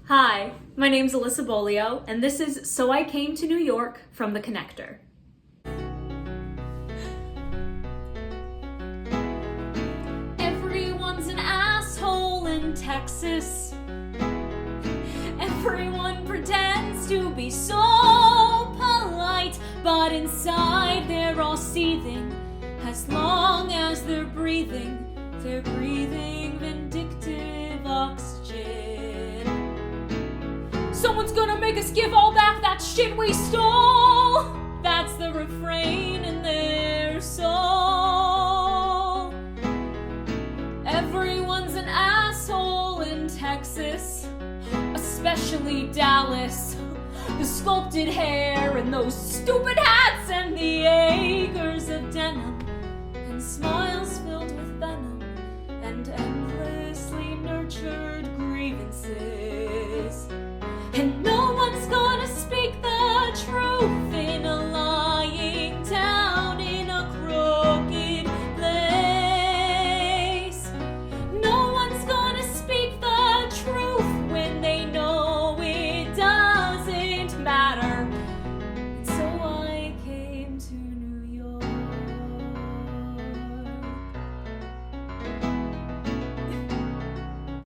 Hi, my name's Alyssa Bolio, and this is So I Came to New York from The Connector. Everyone's an asshole in Texas. Everyone pretends to be so polite, but inside they're all seething. As long as they're breathing vindictive oxygen. Someone's gonna make us give all back that shit we stole. That's the refrain in their soul. Everyone's an asshole in Texas, especially Dallas. The sculpted hair and those stupid hats and the acres of denim and smiles filled with venom and